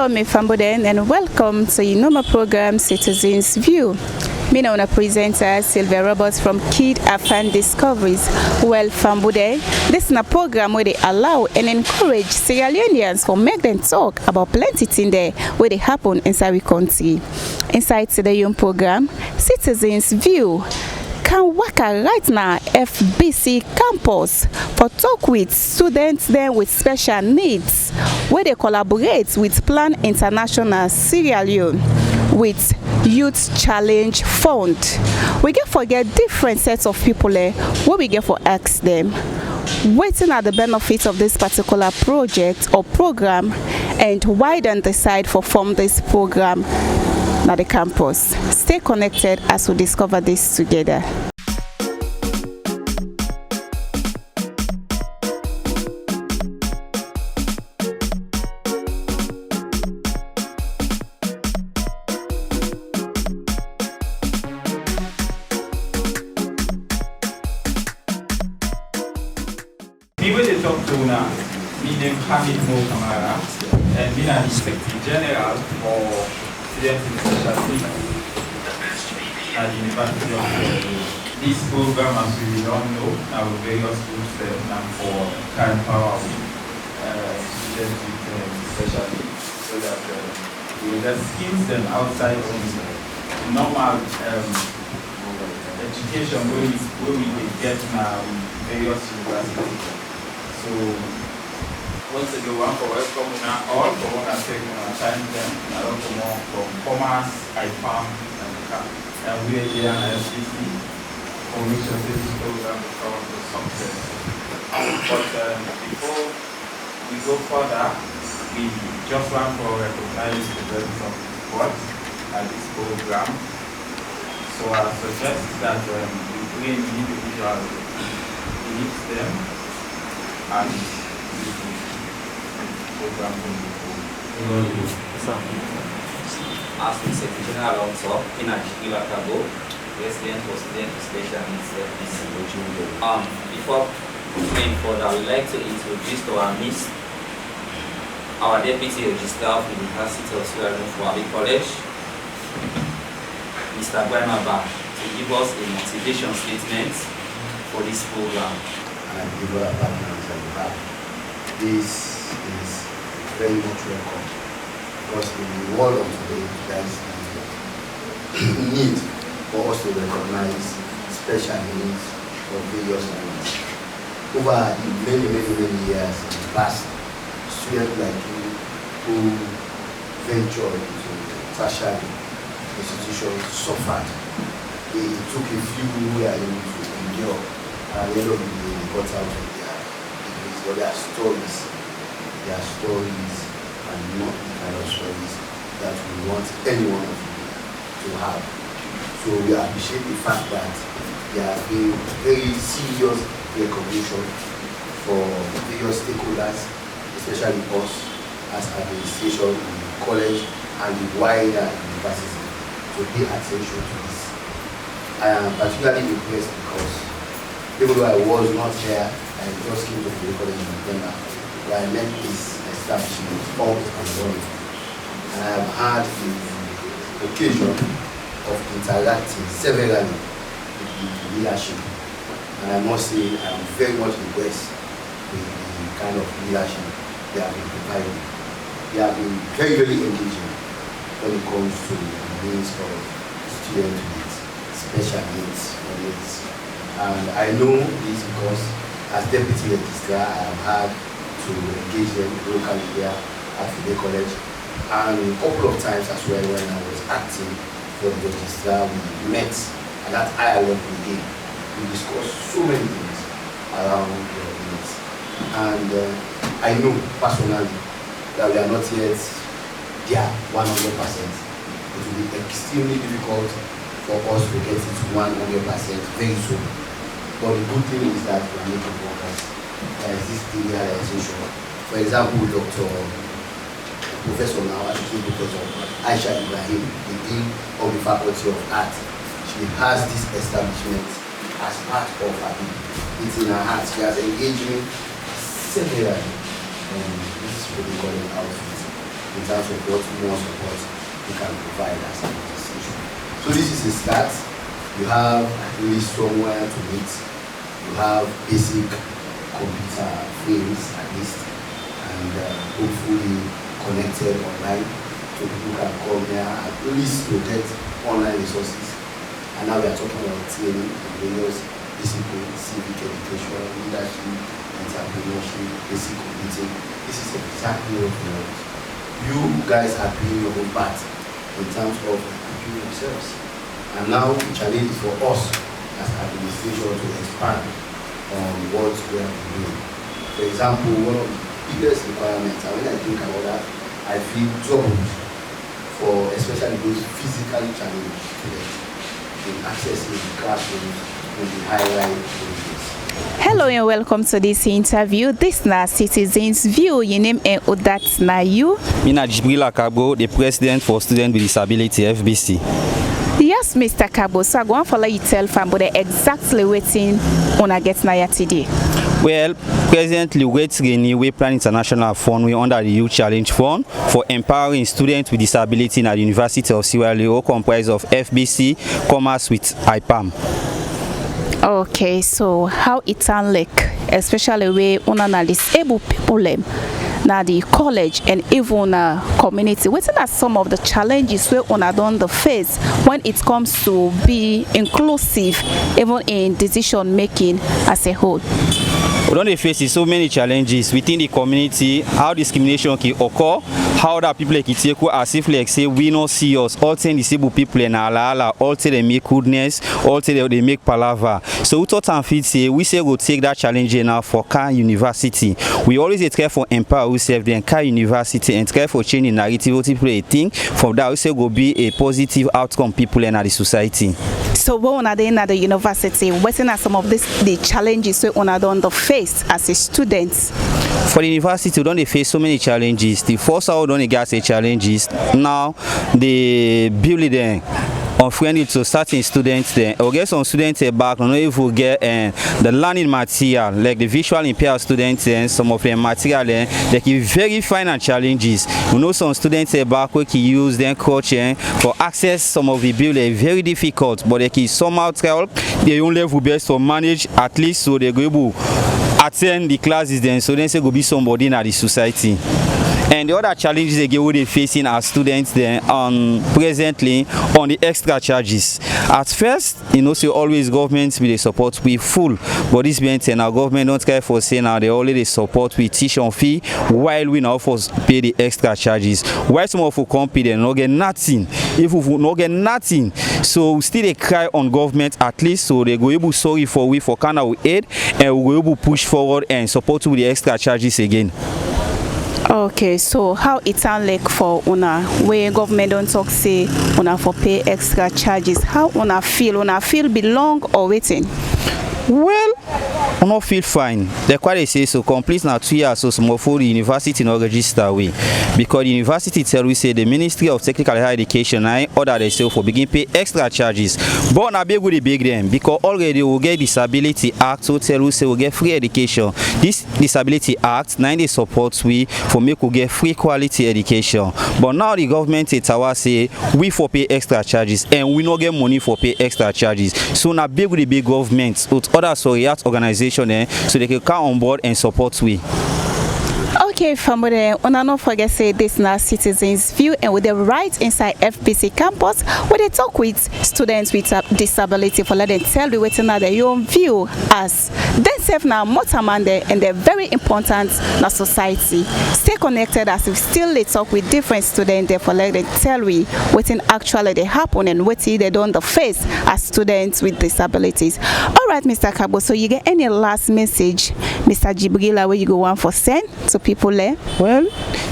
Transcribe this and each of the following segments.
Me Famboden and welcome to your normal program Citizens View. Me now presenter Sylvia Roberts from KID-AFAN Discoveries. Well, Famboden, this is a program where they allow and encourage Sierra Leoneans for make them talk about plenty things there where they happen inside the country. Inside today's young program, Citizens View can work right now FBC campus for talk with students then with special needs where they collaborate with Plan International Sierra Leone with Youth Challenge Fund. We get forget different sets of people there what we get for ask them waiting at the benefits of this particular project or program and why don't decide for form this program at the campus. Stay connected as we discover this together. People they talk to now, me name Hamid Mo Kamara, and me an Inspector General for students in special needs at the University of this program, as we don't know, now various groups now for current power students with special needs, so that we will skills them outside of normal education where we get now various universities. So, once again, one for welcome all for one aspect of time them, from commerce, IFAM, and we are here at FCC for which of this program to cover the success. But before we go further, we just want to recognize the presence of support at this program. So I suggest that we bring individuals leads them and the program as the Secretary General also in a Chicago, resident for student special needs FBC. Before going further, I would like to introduce to our Miss, our Deputy Registrar of the University of Sierra Leone Fourabay College, Mr. Guaimaba, to give us a motivation statement for this program. And give our partners that we have. This is very much welcome because in the world of today there is a need for us to recognize special needs of various needs. Over many years in the past, students like you who ventured into tertiary institutions suffered. It took a few years to endure. And at the end of the day, they got out of their degrees, but their stories, and not the kind of stories that we want any one of you to have. So we appreciate the fact that there has been very serious recognition for various stakeholders, especially us as administration in the college and the wider university, to pay attention to this. I am particularly impressed because even though I was not here, I just came to the college in November, where I met this establishment up and running. And I have had the occasion of interacting severally with the leadership. And I must say, I am very much impressed with the kind of leadership they have been providing. They have been very engaging when it comes to the needs of students with special needs. And I know this because as Deputy Registrar, I have had to engage them locally here at Fourabay College. And a couple of times as well when I was acting for the Registrar, we met at that higher level again. We discussed so many things around the needs. And I know personally that we are not yet there 100%. It will be extremely difficult for us to get it to 100% very soon. But the good thing is that we are making progress. There is this realization. For example, Professor now, Professor Aisha Ibrahim, the Dean of the Faculty of Art, she has this establishment as part of her. It's in her heart. She has engaged me severally. This is what we call an outfit. in terms of what more support we can provide as an organization. So this is a start. You have at least somewhere to meet. You have basic computer frames at least, and hopefully connected online so people can come here at least to get online resources. And now we are talking about training in various disciplines, civic education, leadership, entrepreneurship, basic computing. This is exactly what we want. You guys are doing your own part in terms of equipping yourselves. And now the challenge is for us as administration to expand on what we are doing. For example, one of the biggest requirements, and when I think about that, I feel troubled for especially those physically challenged students in accessing the classrooms in the high-rise buildings. Hello and welcome to this interview. This na Citizens View. Your name and that's na you. Mina Disabile, the President for Students with Disability, FBC. Yes, Mr. Kabo. So I go on for you tell family exactly waiting on a get na today. Well, presently we plan international fund. We under the Youth Challenge Fund for empowering students with disability in the University of Sierra Leone, comprised of FBC, Commerce with IPAM. Okay, so how it sound like, especially where una disabled people now the college and even community, what are some of the challenges where una don the face when it comes to be inclusive even in decision making as a whole? We don't face so many challenges within the community, how discrimination can occur, how that people like it as if like say we not see us, all ten disabled people in ala, all ten they make goodness, all ten they make palaver. So we thought and fit say we say go take that challenge now for KID University. We always try for empower ourselves the KID University and try for changing narrative what people think. From that we say go be a positive outcome people in the society. So when are they in the university, what are some of the challenges we on the face as a student? For the university, we don't face so many challenges. The first hour don't get the challenges. Now the building unfriendly to certain students then. Or get some students back, not even get the learning material, like the visual impaired students and some of them material they can very fine and challenges. You know some students back we can use them coaching for access some of the building very difficult, but they can somehow try their own level best to manage at least so they go able attend the classes then so then say go be somebody in the society. And the other challenges again we are facing as students then presently on the extra charges. At first, you know, so always governments with the support we full, but this means our government don't care for saying now they already support with tuition fee while we now force pay the extra charges. While some of our company they not get nothing. If we not get nothing, so still they cry on government at least so they go able sorry for we for kind of aid and we go able push forward and support with the extra charges again. Okay, so how it sound like for una where government don't talk say una for pay extra charges? How una feel belong or waiting? Well, I don't feel fine. The quite say so complete now 2 years so small for the university no register away. Because the university tell we say the Ministry of Technical Higher Education I order they say for begin pay extra charges. But na big with the big them because already we get Disability Act so tell we say we get free education. This Disability Act 90 supports we for make we get free quality education. But now the government say we for pay extra charges and we no get money for pay extra charges. So na big with the big government other sorry organization so they can come on board and support we. Okay, family, una not forget say this now Citizens View and with the right inside FBC campus where they talk with students with disability for let them tell you what's another your own view as they serve now motorman and they're very important in our society. Stay connected as we still they talk with different students there for let them tell we what's actually they happen and what they don't the face as students with disabilities. All right, Mr. Kabo, so you get any last message, Mr. Jibrila, where you go on for send to people there? Well,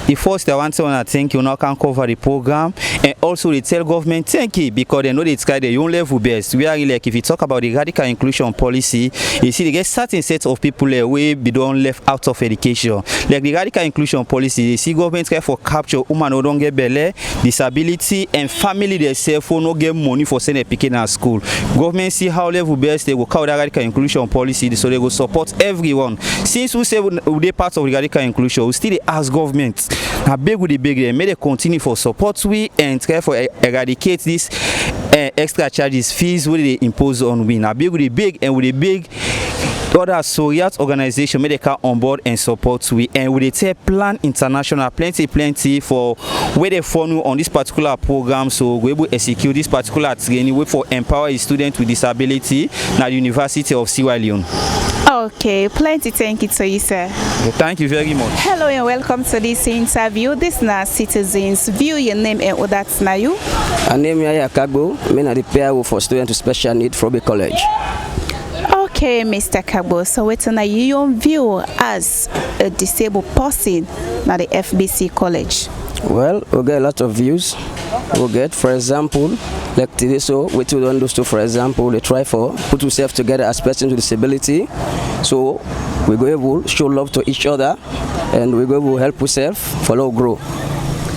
the first I want to thank you now can cover the program and also they tell government thank you because they know they try their own level best. We are like if you talk about the radical inclusion policy, you see they get certain sets of people there way be done left out of education. Like the radical inclusion policy, they see government try for capture women who don't get belly, disability and family themselves who no get money for sending a picking at school. Government see how level best they will cover the radical inclusion policy so they will support everyone. Since we say they part of the radical inclusion, we still ask government Now beg with the big there, may they continue for support we and try for eradicate this extra charges fees where they impose on we. Now big with the big and with the big other Soriat organization may they come on board and support we, and we they plan international plenty for where they follow on this particular program, so we able to execute this particular training way for empower a student with disability at the University of Sierra Leone. Okay, plenty thank you to you, sir. Thank you very much. Hello and welcome to this interview. This is Citizens View. Your name and what that's now you? My name is Kagbo. I'm the pair for students with special need Fourabay College. Okay, Mr. Kagbo, so what's on your view as a disabled person at the FBC College? Well, we get a lot of views. We get, for example, like today, so what we don't do, so for example, they try for put yourself together as persons with disability. So we go able to show love to each other, and we go able to help ourselves follow grow.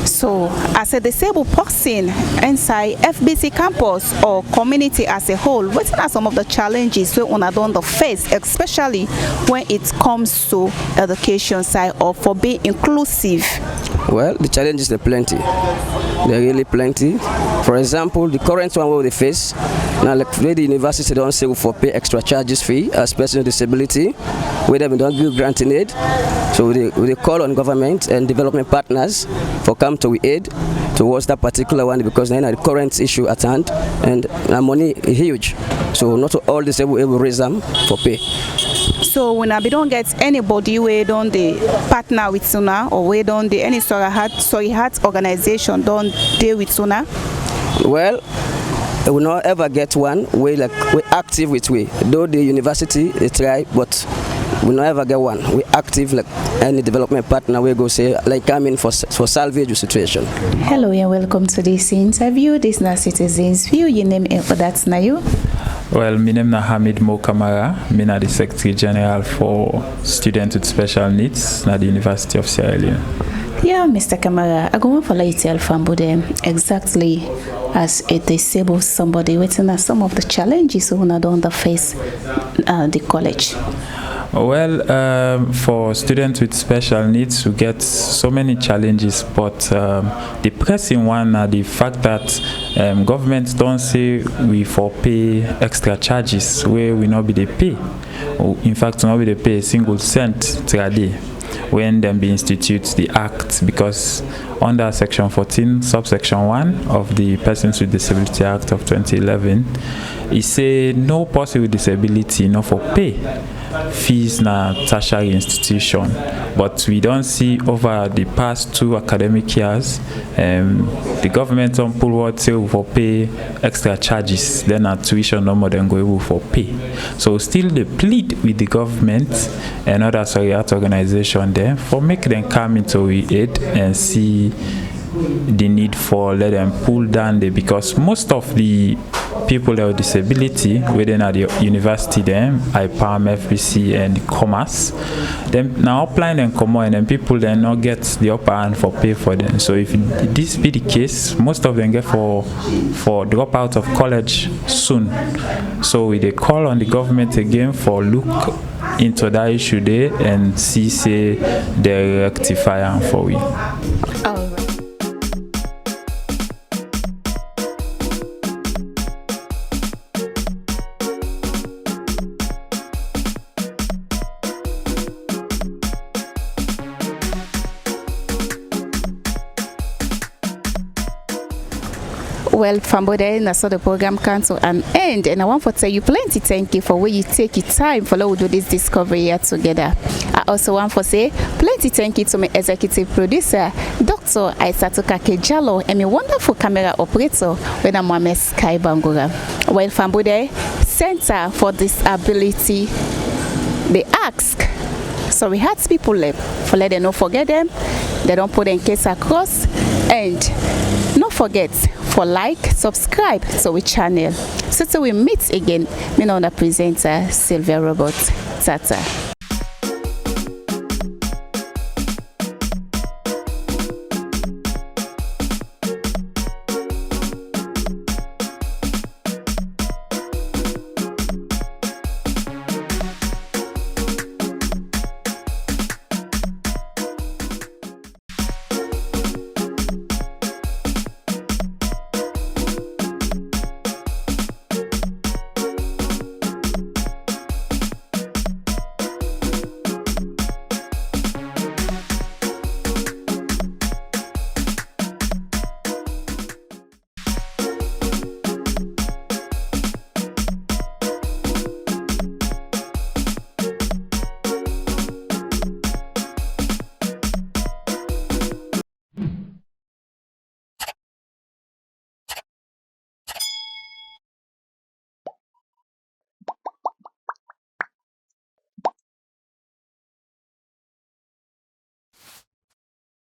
So, as a disabled person inside FBC campus or community as a whole, what are some of the challenges we don't face, especially when it comes to education side or for being inclusive? Well, the challenges are plenty. They're really plenty. For example, the current one where they face, now like today the university don't say for pay extra charges fee as person with disability, where they don't give grant in aid. So they call on government and development partners for come to aid towards that particular one, because now the current issue at hand and the money is huge. So not all disabled able to raise them for pay. So when we don't get anybody we don't the partner with Suna, or we don't the any sorry heart organization don't deal with Suna? Well, we will not ever get one we active with we. Though the university they try, but we not ever get one. We active like any development partner we go say like come in for salvage the situation. Hello and welcome to this interview. This is Citizens View. Your name and that's now you? Well, my name is Hamid Mo Kamara. I'm the Secretary General for Students with Special Needs at the University of Sierra Leone. Yeah, Mr. Kamara, I go on for later tell Fambude exactly as a disabled somebody, what are some of the challenges we don't face the college? Well, for students with special needs, we get so many challenges, but the pressing one are the fact that governments don't say we for pay extra charges where we not be they pay. In fact, not be they pay a single cent to a day when them be institute the act, because under section 14 subsection 1 of the Persons with Disability Act of 2011, it say no person with disability not for pay fees na tertiary institution, but we don't see over the past 2 academic years the government on pull what say for pay extra charges, then our tuition no more than go able for pay. So still they plead with the government and other art organization there for make them come into aid and see the need for let them pull down the, because most of the people that have disability within at the university them, IPAM, FBC and commerce, them now applying and come on, and then people then not get the upper hand for pay for them. So if this be the case, most of them get for drop out of college soon. So we they call on the government again for look into that issue there and see say they rectify for we. Well, Fambude, that's how the program comes to an end, and I want to tell you plenty thank you for where you take your time for we do this discovery here together. I also want to say plenty thank you to my executive producer, Dr. Aisatuka Kejalo, and my wonderful camera operator, when I'm Mohamed Sky Bangura. Well, Fambude, Center for Disability, they ask, so we had people left for let them not forget them, they don't put in case across, and don't forget for like, subscribe to our channel. So till we meet again, me know the presenter Sylvia Robert. Tata.